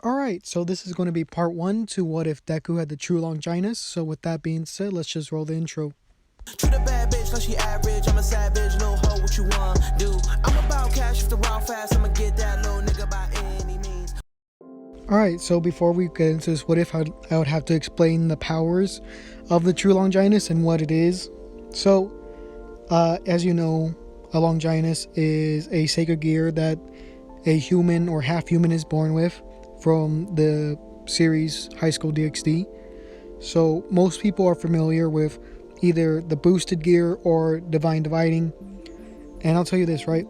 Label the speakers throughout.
Speaker 1: Alright, so this is going to be part 1 to what if Deku had the true Longinus. So with that being said, let's just roll the intro.
Speaker 2: Treat a bad bitch like she average. I'm a savage, little hoe, what you want do? I'm about cash if the raw fast. I'ma get that little nigga by any means.
Speaker 1: Alright, so before we get into this, what if I would have to explain the powers of the true Longinus and what it is. So, as you know, a Longinus is a sacred gear that a human or half human is born with from the series High School DxD. So most people are familiar with either the boosted gear or divine dividing. And I'll tell you this, right?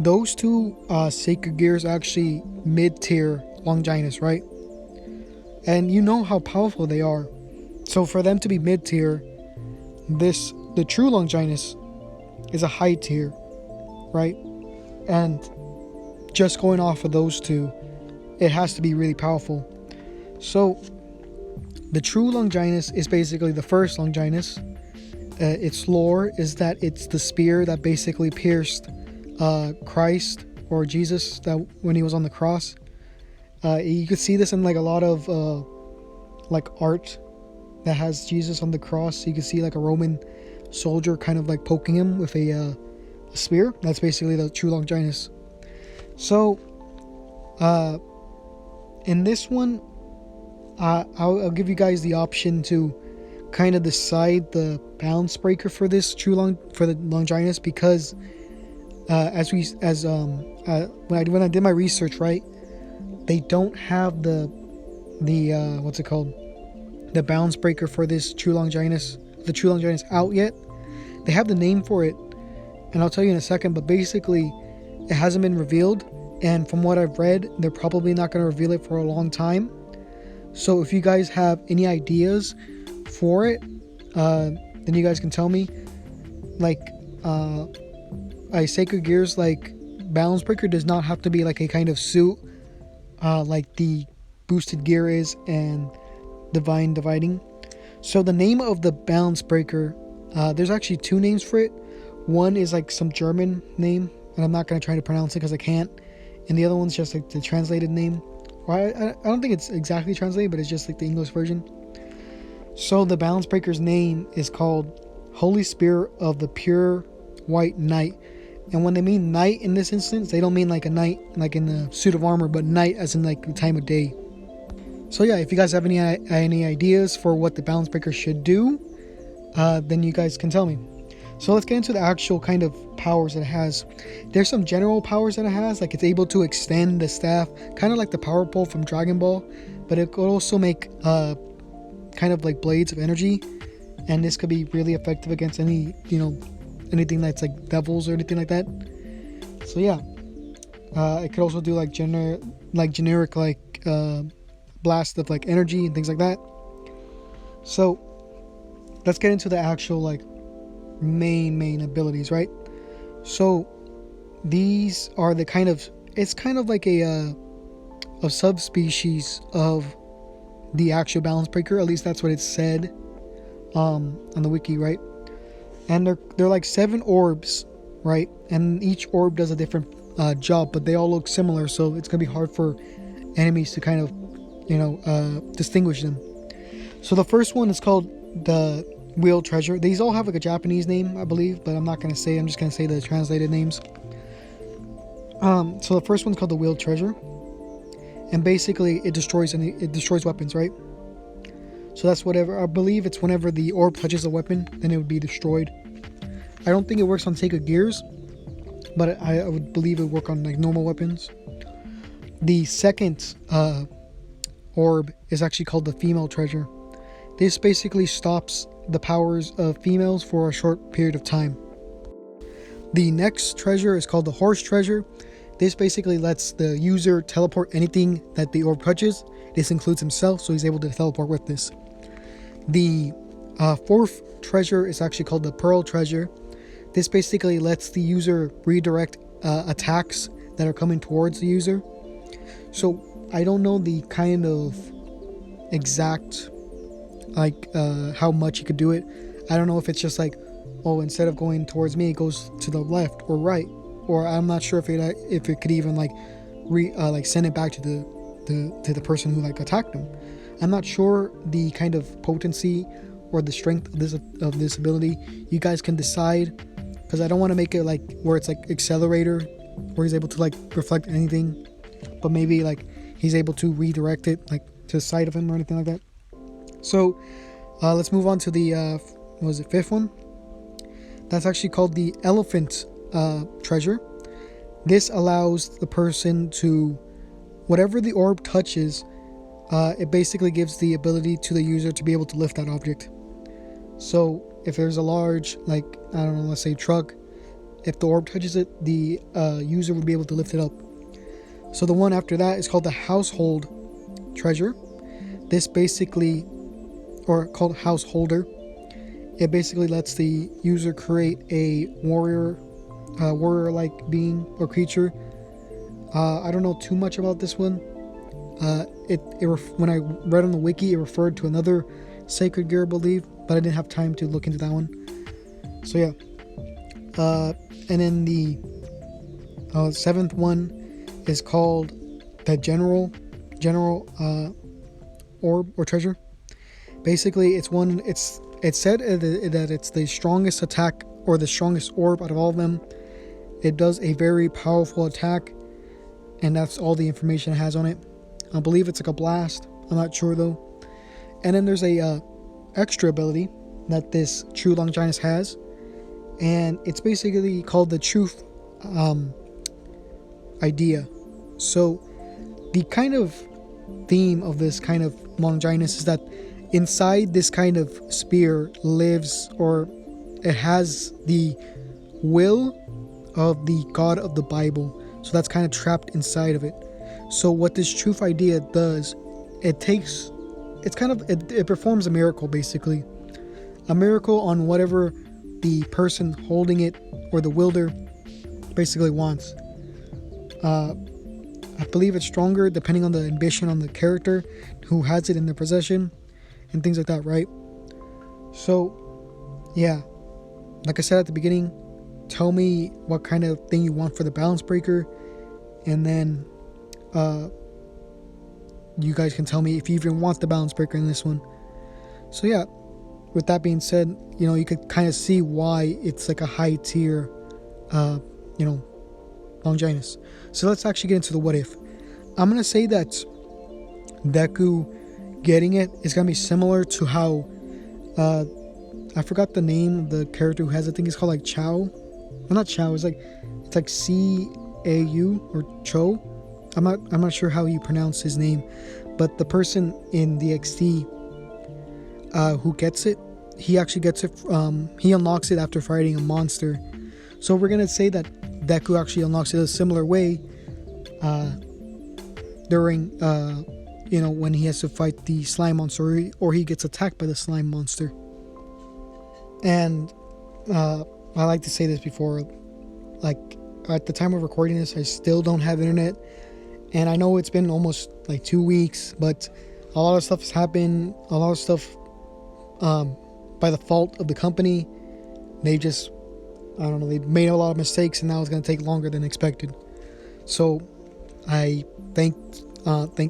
Speaker 1: Those two sacred gears are actually mid-tier Longinus, right? And you know how powerful they are. So for them to be mid-tier, the true Longinus is a high tier, right? And just going off of those two, it has to be really powerful. So the true Longinus is basically the first Longinus. Its lore is that it's the spear that basically pierced Christ or Jesus that when he was on the cross. You could see this in like a lot of like art that has Jesus on the cross. You can see like a Roman soldier kind of like poking him with a spear. That's basically the true Longinus. So in this one, I'll give you guys the option to kind of decide the balance breaker for this for the Longinus, because when I did my research, right, they don't have the what's it called, the balance breaker for this true Longinus, the true Longinus out yet. They have the name for it, and I'll tell you in a second, but basically it hasn't been revealed, and from what I've read, they're probably not going to reveal it for a long time. So if you guys have any ideas for it, then you guys can tell me. Like a sacred gears like balance breaker does not have to be like a kind of suit like the boosted gear is and divine dividing. So the name of the balance breaker, there's actually two names for it. One is like some German name, and I'm not going to try to pronounce it because I can't, and the other one's just like the translated name. I don't think it's exactly translated, but it's just like the English version. So the balance breaker's name is called Holy Spear of the Pure White Knight. And when they mean knight in this instance, they don't mean like a knight like in the suit of armor, but night as in like the time of day. So yeah, if you guys have any ideas for what the balance breaker should do, then you guys can tell me. So let's get into the actual kind of powers that it has. There's some general powers that it has, like it's able to extend the staff, kind of like the power pole from Dragon Ball, but it could also make kind of like blades of energy, and this could be really effective against any, anything that's like devils or anything like that. So yeah, it could also do like generic blast of like energy and things like that. So let's get into the actual like main abilities, right? So these are the kind of, it's kind of like a subspecies of the actual balance breaker, at least that's what it said on the wiki, right? And they're like 7 orbs, right? And each orb does a different job, but they all look similar, so it's gonna be hard for enemies to kind of distinguish them. So the first one is called the Wield Treasure. These all have like a Japanese name, I believe, but I'm not going to say. I'm just going to say the translated names. So the first one's called the Wield Treasure, and basically it destroys weapons, right? So that's whatever, I believe it's whenever the orb touches a weapon, then it would be destroyed. I don't think it works on sacred gears, but I would believe it would work on like normal weapons. The second orb is actually called the Female Treasure. This basically stops the powers of females for a short period of time. The next treasure is called the Horse Treasure. This basically lets the user teleport anything that the orb touches. This includes himself, so he's able to teleport with this. The fourth treasure is actually called the Pearl Treasure. This basically lets the user redirect attacks that are coming towards the user. So I don't know the kind of exact how much you could do it. I don't know if it's just like, oh, instead of going towards me, it goes to the left or right, or I'm not sure if it could even like send it back to the the person who like attacked him. I'm not sure the kind of potency or the strength of this ability. You guys can decide, because I don't want to make it like where it's like accelerator, where he's able to like reflect anything, but maybe like he's able to redirect it like to the side of him or anything like that. So let's move on to the what was it, fifth one? That's actually called the Elephant Treasure. This allows the person to, whatever the orb touches, it basically gives the ability to the user to be able to lift that object. So if there's a large, like, I don't know, let's say truck, if the orb touches it, the user would be able to lift it up. So the one after that is called the Household Treasure. This basically, or called Householder, it basically lets the user create a warrior-like being or creature. I don't know too much about this one. When I read on the wiki, it referred to another sacred gear, I believe, but I didn't have time to look into that one. So yeah. And then the seventh one is called the General Orb or Treasure. Basically, it's said that it's the strongest attack or the strongest orb out of all of them. It does a very powerful attack, and that's all the information it has on it. I believe it's like a blast. I'm not sure though. And then there's a extra ability that this true Longinus has, and it's basically called the Truth Idea. So the kind of theme of this kind of Longinus is that inside this kind of spear lives, or it has the will of the God of the Bible. So that's kind of trapped inside of it. So what this truth idea does, it performs a miracle, basically. A miracle on whatever the person holding it or the wielder basically wants. I believe it's stronger depending on the ambition on the character who has it in their possession and things like that, right? So, yeah. Like I said at the beginning, tell me what kind of thing you want for the balance breaker, and then you guys can tell me if you even want the balance breaker in this one. So yeah, with that being said, you could kind of see why it's like a high tier Longinus. So let's actually get into the what if. I'm gonna say that Deku getting it is gonna be similar to how I forgot the name of the character who has it. I think it's called like Chow. Well, not Chow, it's like C-A-U or Cho. I'm not sure how you pronounce his name, but the person in the XD who gets it, he actually gets it. He unlocks it after fighting a monster. So we're gonna say that Deku actually unlocks it a similar way during when he has to fight the slime monster, or he gets attacked by the slime monster. And I like to say this before, like at the time of recording this, I still don't have internet. And I know it's been almost like 2 weeks, but a lot of stuff has happened. A lot of stuff by the fault of the company. They just, they made a lot of mistakes, and now it's going to take longer than expected. So I thank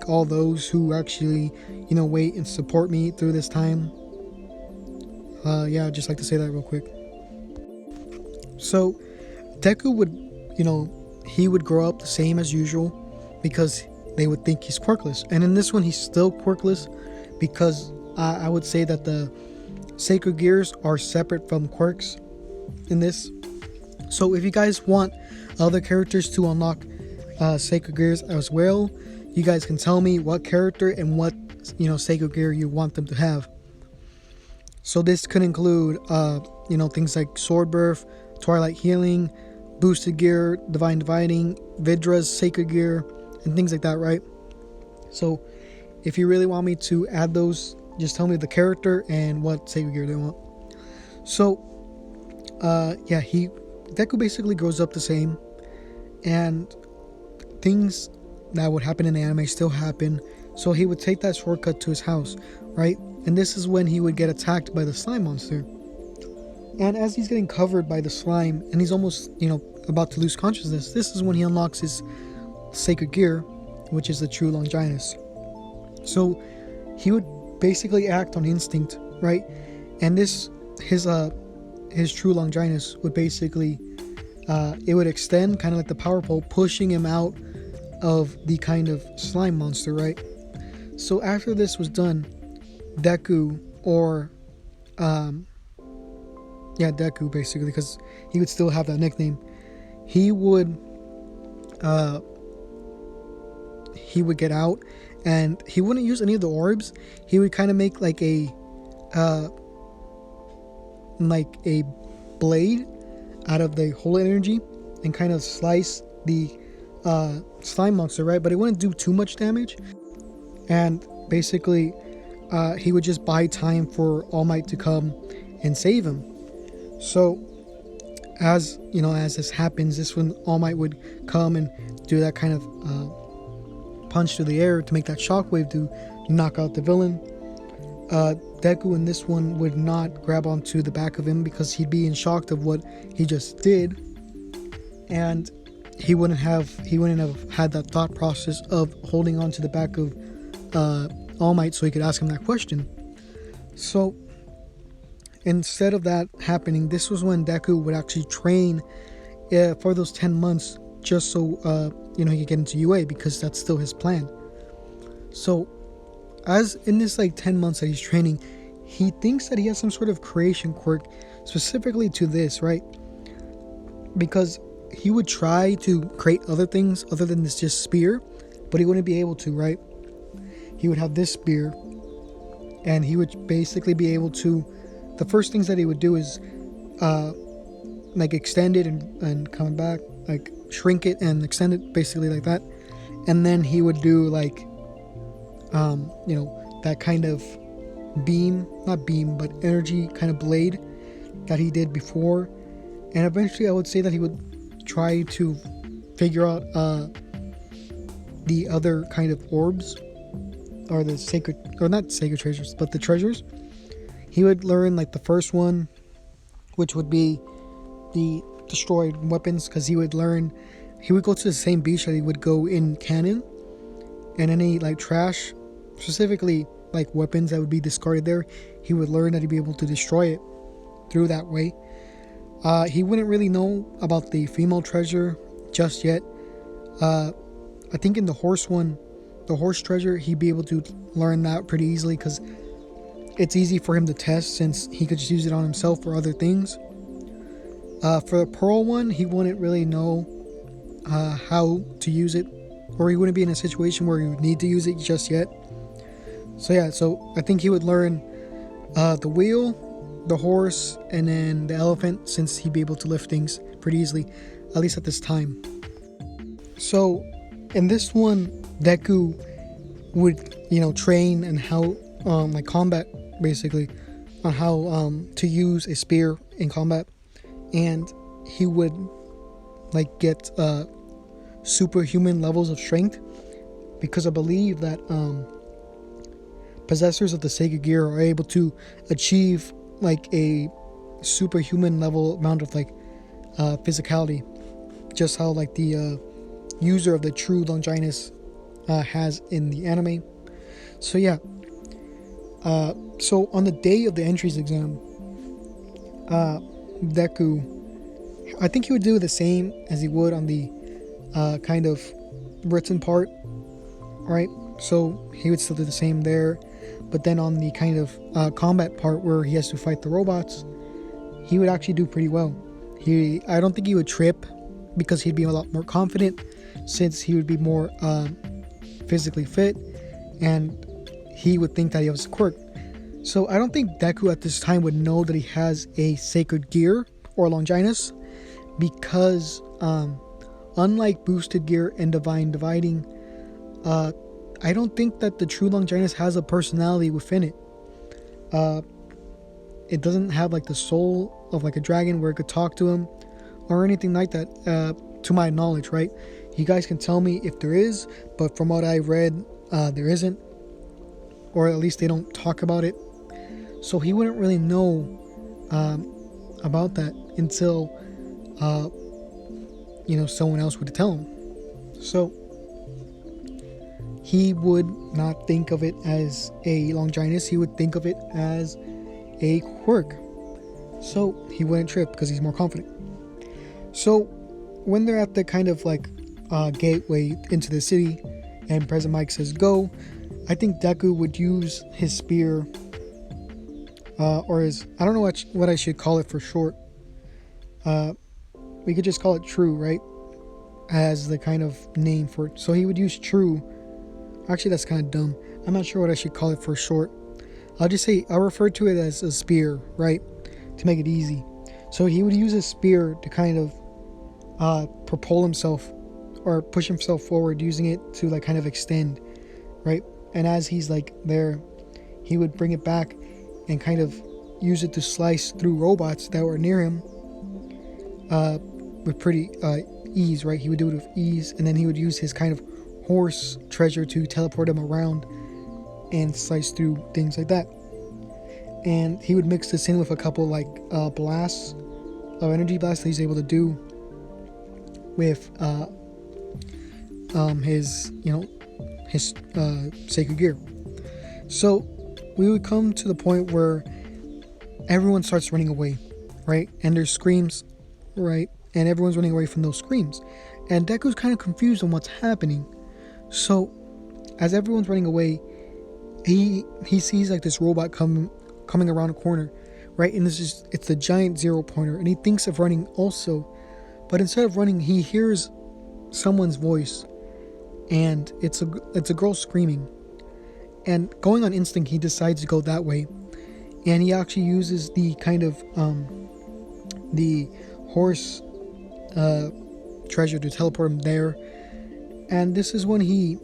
Speaker 1: all those who actually, wait and support me through this time. I'd just like to say that real quick. So Deku would, he would grow up the same as usual, because they would think he's quirkless. And in this one, he's still quirkless, because I would say that the sacred gears are separate from quirks in this. So if you guys want other characters to unlock sacred gears as well, you guys can tell me what character and what sacred gear you want them to have. So this could include things like Sword Birth, Twilight Healing, Boosted Gear, Divine Dividing, Vidra's Sacred Gear, and things like that, right? So if you really want me to add those, just tell me the character and what sacred gear they want. So Deku basically grows up the same, and things that would happen in the anime still happen. So he would take that shortcut to his house, right? And this is when he would get attacked by the slime monster. And as he's getting covered by the slime, and he's almost, about to lose consciousness, this is when he unlocks his sacred gear, which is the true Longinus. So he would basically act on instinct, right? And his true Longinus would basically it would extend kind of like the power pole, pushing him out of the kind of slime monster, right? So after this was done, Deku, or Deku basically, because he would still have that nickname, he would get out, and he wouldn't use any of the orbs. He would kind of make like a blade out of the holy energy and kind of slice the slime monster, right? But it wouldn't do too much damage, and basically he would just buy time for All Might to come and save him. So as you know, as this happens, this when All Might would come and do that kind of punch to the air to make that shockwave to knock out the villain. Deku in this one would not grab onto the back of him because he'd be in shock of what he just did, and he wouldn't have had that thought process of holding on to the back of All Might so he could ask him that question. So instead of that happening, this was when Deku would actually train for those 10 months just so he could get into UA, because that's still his plan. So as in this 10 months that he's training, he thinks that he has some sort of creation quirk specifically to this, right? Because he would try to create other things other than this just spear, but he wouldn't be able to, right? He would have this spear, and he would basically be able to, the first things that he would do is extend it and come back, shrink it and extend it, basically like that. And then he would do that kind of but energy kind of blade that he did before. And eventually I would say that he would try to figure out the other kind of orbs, or the sacred, or not sacred treasures, but the treasures. He would learn the first one, which would be the destroyed weapons, because he would go to the same beach that he would go in canon, and any trash, specifically weapons that would be discarded there, he would learn that he'd be able to destroy it through that way. He wouldn't really know about the female treasure just yet. I think in the horse treasure, he'd be able to learn that pretty easily, because it's easy for him to test since he could just use it on himself for other things. For the pearl one, he wouldn't really know how to use it, or he wouldn't be in a situation where he would need to use it just yet. So I think he would learn the wheel, the horse, and then the elephant, since he'd be able to lift things pretty easily, at least at this time. So in this one, Deku would train and how combat, basically, on how to use a spear in combat, and he would get superhuman levels of strength, because I believe that possessors of the sacred gear are able to achieve a superhuman level amount of physicality, just how the user of the true Longinus has in the anime. So yeah, so on the day of the entries exam, Deku, I think he would do the same as he would on the kind of written part, right? So he would still do the same there, but then on the kind of combat part where he has to fight the robots, he would actually do pretty well. I don't think he would trip, because he'd be a lot more confident, since he would be more physically fit, and he would think that he has a quirk. So I don't think Deku at this time would know that he has a sacred gear or Longinus, because unlike boosted gear and divine dividing, I don't think that the true Longinus has a personality within it. It doesn't have the soul of a dragon where it could talk to him or anything like that, to my knowledge, right? You guys can tell me if there is, but from what I've read, there isn't, or at least they don't talk about it. So he wouldn't really know about that until someone else would tell him. So he would not think of it as a Longinus. He would think of it as a quirk. So he wouldn't trip because he's more confident. So when they're at the kind of like gateway into the city and President Mike says go, I think Deku would use his spear or his, I don't know what I should call it for short. We could just call it True, right? As the kind of name for it. So he would use True. Actually, that's kind of dumb. I'm not sure what I should call it for short. I'll refer to it as a spear, right? To make it easy. So he would use a spear to kind of propel himself or push himself forward, using it to like kind of extend, right? And as he's like there, he would bring it back and kind of use it to slice through robots that were near him with pretty ease, right? He would do it with ease, and then he would use his kind of horse treasure to teleport him around and slice through things like that. And he would mix this in with a couple like blasts of energy blasts that he's able to do with his sacred gear. So we would come to the point where everyone starts running away, right? And there's screams, right? And everyone's running away from those screams. And Deku's kind of confused on what's happening. So as everyone's running away, he sees like this robot coming around a corner, right? And it's the giant 0 pointer, and he thinks of running also, but instead of running, he hears someone's voice, and it's a girl screaming. And going on instinct, he decides to go that way, and he actually uses the kind of the horse treasure to teleport him there. And this is when he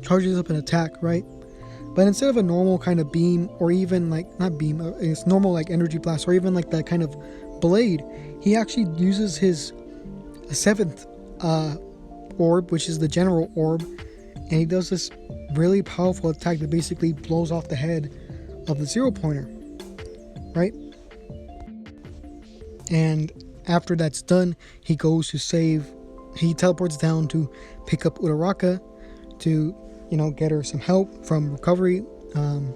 Speaker 1: charges up an attack, right? But instead of a normal kind of beam, or even like, not beam, it's normal like energy blast, or even like that kind of blade, he actually uses his 7th orb, which is the general orb, and he does this really powerful attack that basically blows off the head of the 0 pointer, right? And after that's done, he teleports down to pick up Uraraka to, get her some help from recovery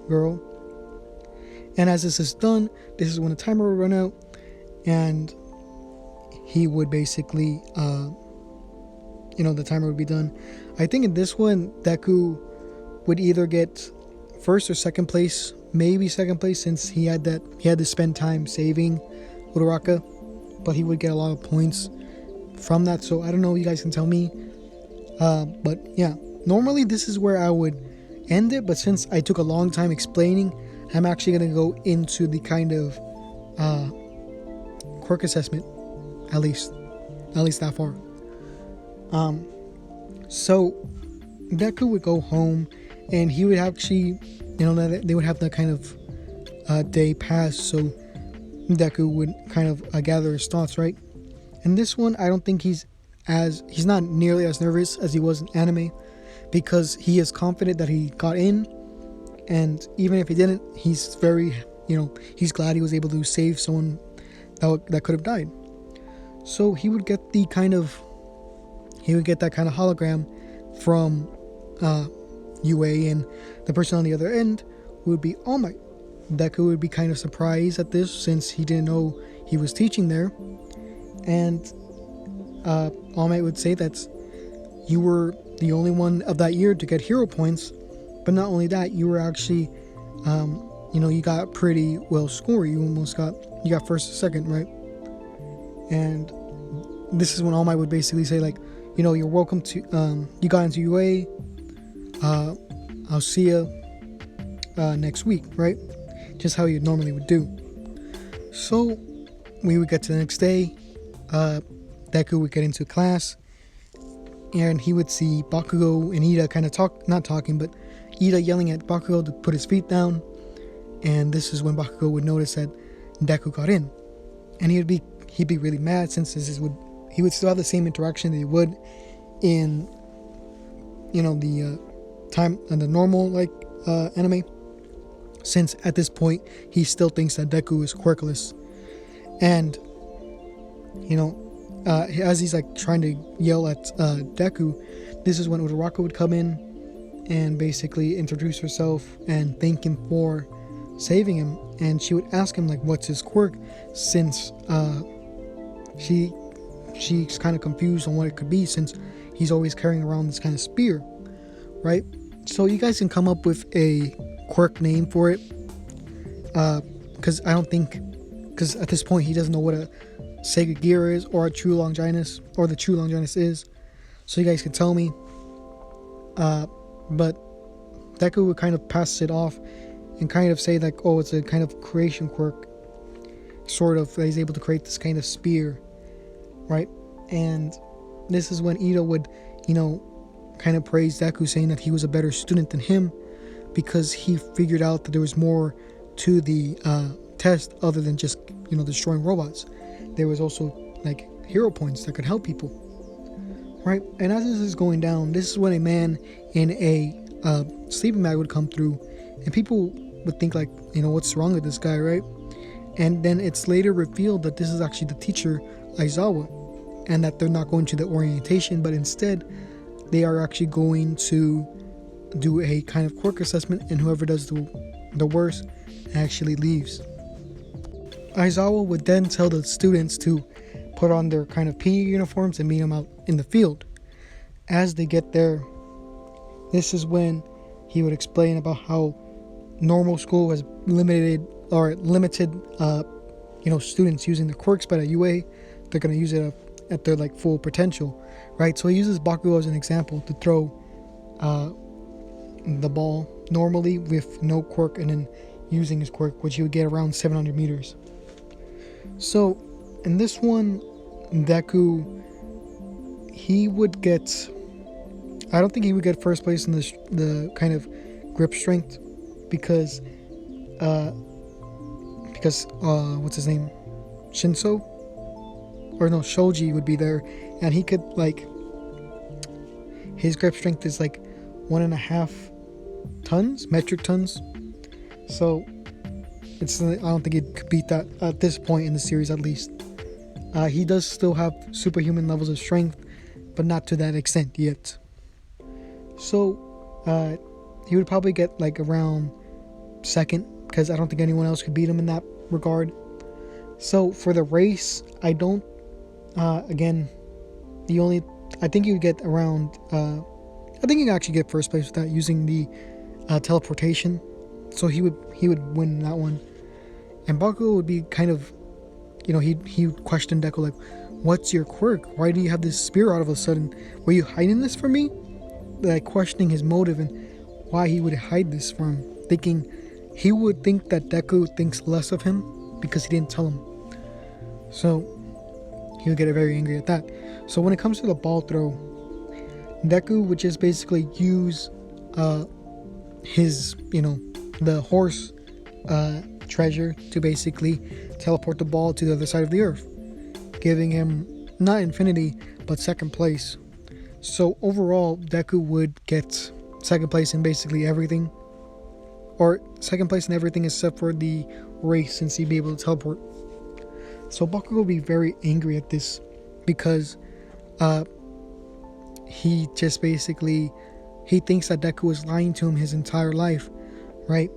Speaker 1: girl. And as this is done, this is when the timer will run out, and he would basically, the timer would be done. I think in this one, Deku would either get first or second place, maybe second place, since he had to spend time saving Uraraka, but he would get a lot of points from that. So I don't know, you guys can tell me. But yeah, normally this is where I would end it, but since I took a long time explaining, I'm actually going to go into the kind of quirk assessment, at least that far. So Deku would go home, and he would actually, they would have that kind of day pass, so Deku would kind of gather his thoughts, right? And this one, I don't think he's not nearly as nervous as he was in anime, because he is confident that he got in, and even if he didn't, he's very, he's glad he was able to save someone that could have died. So he would get that kind of hologram from UA, and the person on the other end would be All Might. Deku would be kind of surprised at this, since he didn't know he was teaching there, and All Might would say that you were the only one of that year to get hero points, but not only that, you were actually you got pretty well score. You got first or second, right? And this is when All Might would basically say, like, you're welcome to, you got into UA, I'll see you next week, right? Just how you normally would do. So we would get to the next day. Deku would get into class, and he would see Bakugo and Ida kind of not talking, but Ida yelling at Bakugo to put his feet down. And this is when Bakugo would notice that Deku got in, and he'd be really mad, since he would still have the same interaction that he would in the time and the normal anime, since at this point he still thinks that Deku is quirkless. And as he's like trying to yell at Deku, this is when Uraraka would come in, and basically introduce herself and thank him for saving him. And she would ask him like what's his quirk, since she's kind of confused on what it could be, since he's always carrying around this kind of spear, right? So you guys can come up with a quirk name for it, because because at this point he doesn't know what a Sacred Gear is, or a True Longinus, or the True Longinus is. So you guys can tell me. But Deku would kind of pass it off and kind of say like, oh, it's a kind of creation quirk, sort of, that he's able to create this kind of spear, right? And this is when Ito would, kind of praise Deku, saying that he was a better student than him because he figured out that there was more to the test other than just, destroying robots. There was also like hero points that could help people, right? And as this is going down, this is when a man in a sleeping bag would come through, and people would think like, what's wrong with this guy, right? And then it's later revealed that this is actually the teacher, Aizawa, and that they're not going to the orientation, but instead they are actually going to do a kind of quirk assessment, and whoever does the worst actually leaves. Aizawa would then tell the students to put on their kind of PE uniforms and meet him out in the field. As they get there, this is when he would explain about how normal school has limited students using the quirks, but at UA they're going to use it at their like full potential, right? So he uses Bakugo as an example to throw the ball normally with no quirk, and then using his quirk, which he would get around 700 meters. So in this one, Deku, I don't think he would get first place in the kind of grip strength, because what's his name, Shoji would be there, and he could his grip strength is like 1.5 metric tons. So I don't think he could beat that at this point in the series, at least. He does still have superhuman levels of strength, but not to that extent yet. So he would probably get like around second, because I don't think anyone else could beat him in that regard. So for the race, I don't I think you would get around I think you can actually get first place without using the teleportation. So he would win that one. And Bakugo would be kind of, he would question Deku like, what's your quirk? Why do you have this spear all of a sudden? Were you hiding this from me? Like questioning his motive and why he would hide this from him, thinking he would think that Deku thinks less of him because he didn't tell him. So he would get very angry at that. So when it comes to the ball throw, Deku would just basically use his, the horse treasure to basically teleport the ball to the other side of the earth, giving him not infinity but second place. So overall, Deku would get second place in basically everything, or second place in everything except for the race, since he'd be able to teleport. So Bakugo would be very angry at this because he just basically, he thinks that Deku was lying to him his entire life, right?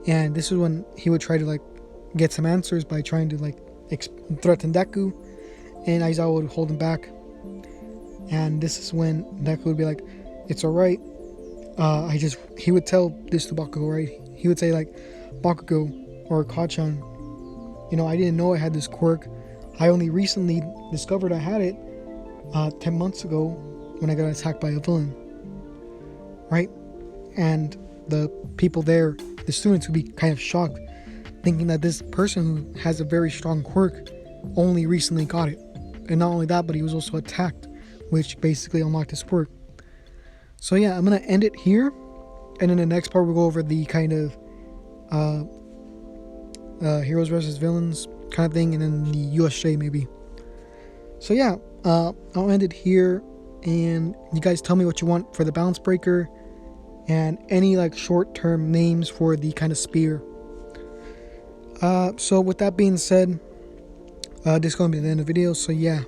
Speaker 1: And this is when he would try to get some answers by trying to threaten Deku, and Aizawa would hold him back. And this is when Deku would be like, it's alright, he would tell this to Bakugo, right? He would say Bakugo or Kachan, I didn't know I had this quirk. I only recently discovered I had it 10 months ago when I got attacked by a villain, right? And the people there, the students, would be kind of shocked, thinking that this person who has a very strong quirk only recently got it. And not only that, but he was also attacked, which basically unlocked his quirk. So yeah, I'm going to end it here, and in the next part we'll go over the kind of heroes versus villains kind of thing, and then the USJ maybe. So yeah, I'll end it here, and you guys tell me what you want for the balance breaker and any short-term names for the kind of spear. So with that being said, this is going to be the end of the video. So yeah,